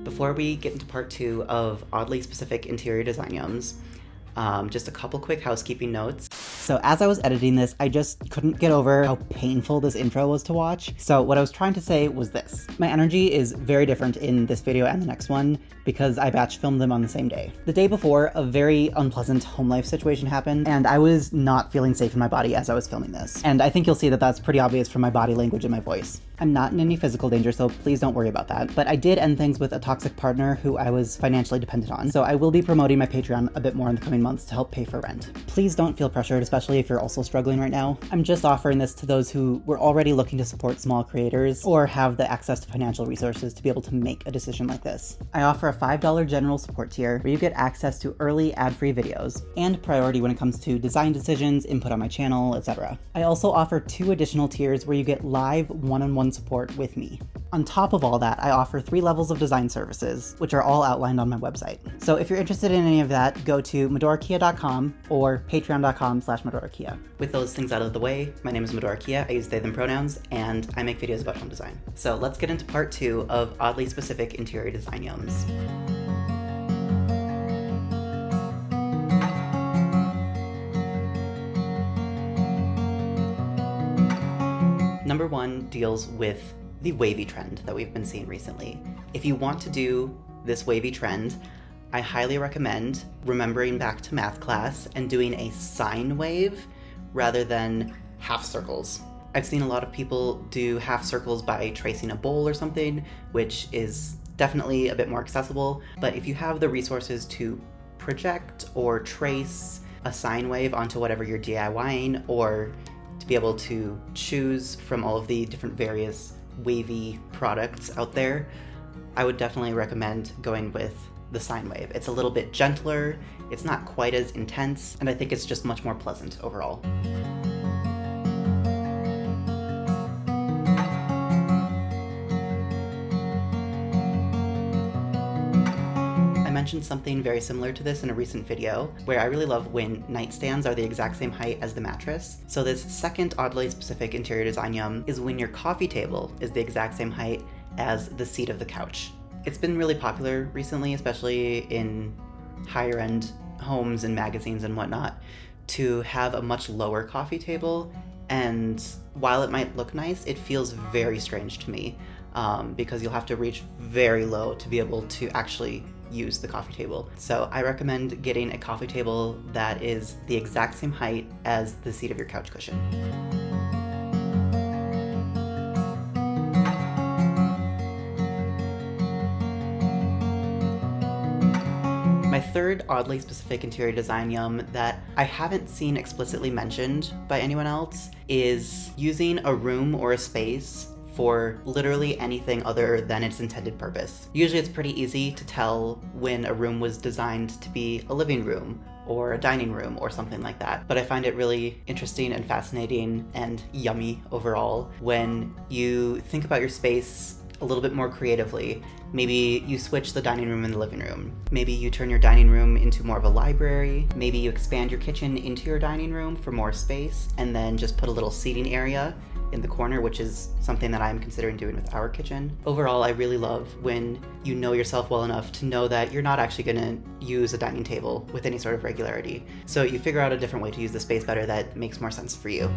Before we get into part 2 of oddly specific interior design yums, just a couple quick housekeeping notes. So as I was editing this, I just couldn't get over how painful this intro was to watch. So what I was trying to say was this. My energy is very different in this video and the next one because I batch filmed them on the same day. The day before, a very unpleasant home life situation happened, and I was not feeling safe in my body as I was filming this. And I think you'll see that that's pretty obvious from my body language and my voice. I'm not in any physical danger, so please don't worry about that. But I did end things with a toxic partner who I was financially dependent on, so I will be promoting my Patreon a bit more in the coming months to help pay for rent. Please don't feel pressured, especially if you're also struggling right now. I'm just offering this to those who were already looking to support small creators or have the access to financial resources to be able to make a decision like this. I offer a $5 general support tier where you get access to early ad-free videos and priority when it comes to design decisions, input on my channel, etc. I also offer 2 additional tiers where you get live one-on-one support with me. On top of all that, I offer 3 levels of design services, which are all outlined on my website. So if you're interested in any of that, go to medorakia.com or patreon.com/medorakia. With those things out of the way, my name is Medora Kia, I use they, them pronouns, and I make videos about home design. So let's get into part 2 of oddly specific interior design yums. Number 1 deals with the wavy trend that we've been seeing recently. If you want to do this wavy trend, I highly recommend remembering back to math class and doing a sine wave rather than half circles. I've seen a lot of people do half circles by tracing a bowl or something, which is definitely a bit more accessible, but if you have the resources to project or trace a sine wave onto whatever you're DIYing, or to be able to choose from all of the different various wavy products out there, I would definitely recommend going with the sine wave. It's a little bit gentler, it's not quite as intense, and I think it's just much more pleasant overall. I mentioned something very similar to this in a recent video, where I really love when nightstands are the exact same height as the mattress. So this second oddly specific interior design yum is when your coffee table is the exact same height as the seat of the couch. It's been really popular recently, especially in higher end homes and magazines and whatnot, to have a much lower coffee table, and while it might look nice, it feels very strange to me because you'll have to reach very low to be able to actually use the coffee table. So I recommend getting a coffee table that is the exact same height as the seat of your couch cushion. My third oddly specific interior design yum that I haven't seen explicitly mentioned by anyone else is using a room or a space for literally anything other than its intended purpose. Usually it's pretty easy to tell when a room was designed to be a living room or a dining room or something like that, but I find it really interesting and fascinating and yummy overall when you think about your space a little bit more creatively. Maybe you switch the dining room and the living room. Maybe you turn your dining room into more of a library. Maybe you expand your kitchen into your dining room for more space, and then just put a little seating area in the corner, which is something that I'm considering doing with our kitchen. Overall, I really love when you know yourself well enough to know that you're not actually gonna use a dining table with any sort of regularity. So you figure out a different way to use the space better that makes more sense for you.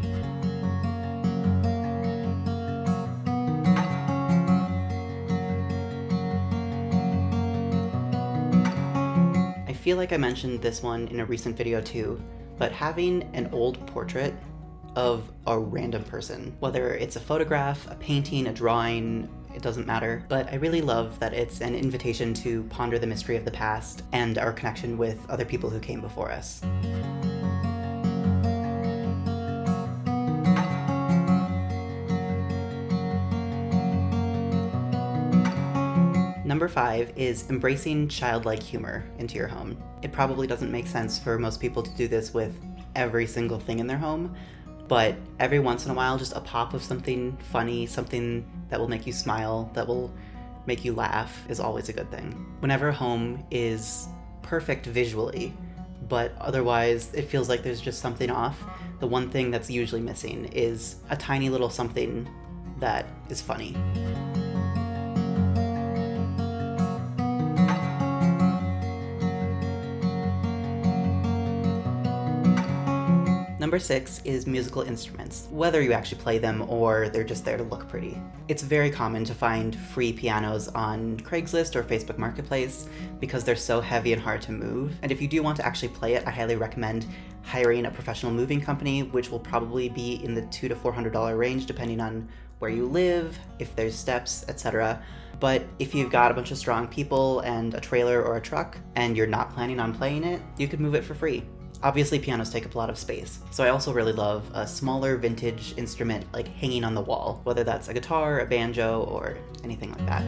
I feel like I mentioned this one in a recent video too, but having an old portrait of a random person, whether it's a photograph, a painting, a drawing, it doesn't matter, but I really love that it's an invitation to ponder the mystery of the past and our connection with other people who came before us. Number 5 is embracing childlike humor into your home. It probably doesn't make sense for most people to do this with every single thing in their home, but every once in a while, just a pop of something funny, something that will make you smile, that will make you laugh, is always a good thing. Whenever a home is perfect visually, but otherwise it feels like there's just something off, the one thing that's usually missing is a tiny little something that is funny. Number 6 is musical instruments, whether you actually play them or they're just there to look pretty. It's very common to find free pianos on Craigslist or Facebook Marketplace because they're so heavy and hard to move. And if you do want to actually play it, I highly recommend hiring a professional moving company, which will probably be in the $200 to $400 range depending on where you live, if there's steps, etc. But if you've got a bunch of strong people and a trailer or a truck and you're not planning on playing it, you could move it for free. Obviously, pianos take up a lot of space, so I also really love a smaller vintage instrument like hanging on the wall, whether that's a guitar, a banjo, or anything like that.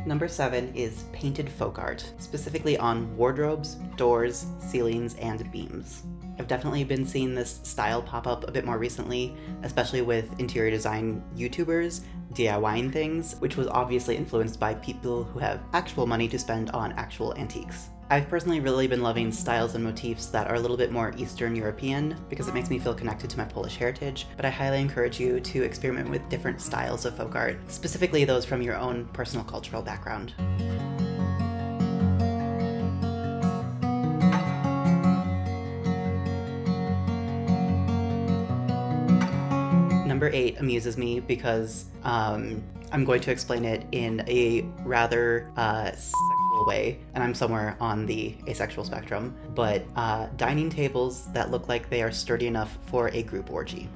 Number 7 is painted folk art, specifically on wardrobes, doors, ceilings, and beams. I've definitely been seeing this style pop up a bit more recently, especially with interior design YouTubers DIYing things, which was obviously influenced by people who have actual money to spend on actual antiques. I've personally really been loving styles and motifs that are a little bit more Eastern European because it makes me feel connected to my Polish heritage, but I highly encourage you to experiment with different styles of folk art, specifically those from your own personal cultural background. Number 8 amuses me because I'm going to explain it in a rather sexual way, and I'm somewhere on the asexual spectrum, but dining tables that look like they are sturdy enough for a group orgy.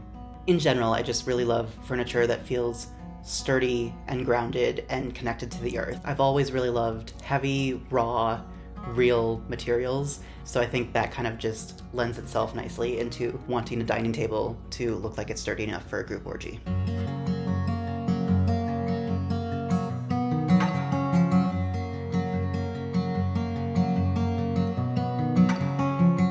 In general, I just really love furniture that feels sturdy and grounded and connected to the earth. I've always really loved heavy, raw, real materials, so I think that kind of just lends itself nicely into wanting a dining table to look like it's sturdy enough for a group orgy.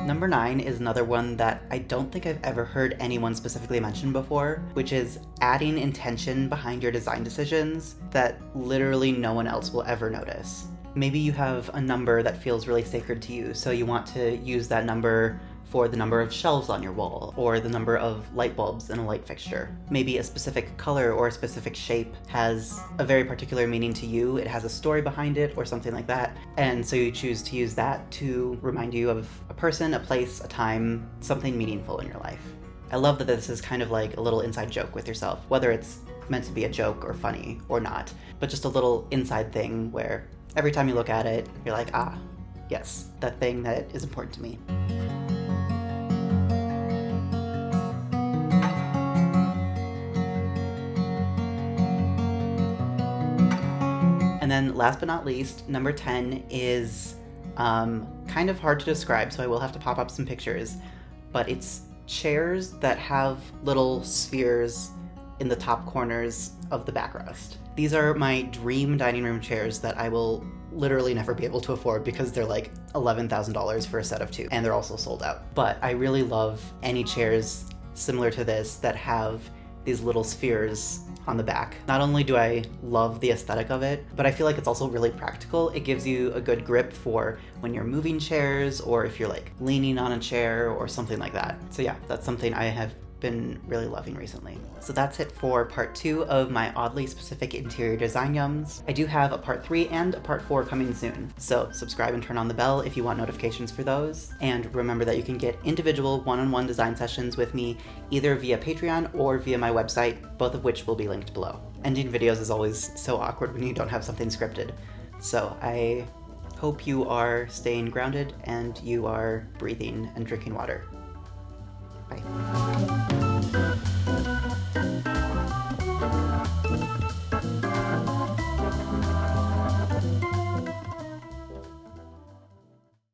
Number 9 is another one that I don't think I've ever heard anyone specifically mention before, which is adding intention behind your design decisions that literally no one else will ever notice. Maybe you have a number that feels really sacred to you, so you want to use that number for the number of shelves on your wall, or the number of light bulbs in a light fixture. Maybe a specific color or a specific shape has a very particular meaning to you, it has a story behind it, or something like that, and so you choose to use that to remind you of a person, a place, a time, something meaningful in your life. I love that this is kind of like a little inside joke with yourself, whether it's meant to be a joke or funny or not, but just a little inside thing where every time you look at it, you're like, ah, yes, that thing that is important to me. And then last but not least, number 10 is kind of hard to describe, so I will have to pop up some pictures, but it's chairs that have little spheres in the top corners of the backrest. These are my dream dining room chairs that I will literally never be able to afford because they're like $11,000 for a set of 2, and they're also sold out. But I really love any chairs similar to this that have these little spheres on the back. Not only do I love the aesthetic of it, but I feel like it's also really practical. It gives you a good grip for when you're moving chairs, or if you're like leaning on a chair or something like that. So yeah, that's something I have been really loving recently. So that's it for part 2 of my oddly specific interior design yums. I do have a part 3 and a part 4 coming soon, so subscribe and turn on the bell if you want notifications for those. And remember that you can get individual one-on-one design sessions with me either via Patreon or via my website, both of which will be linked below. Ending videos is always so awkward when you don't have something scripted. So I hope you are staying grounded and you are breathing and drinking water. Bye.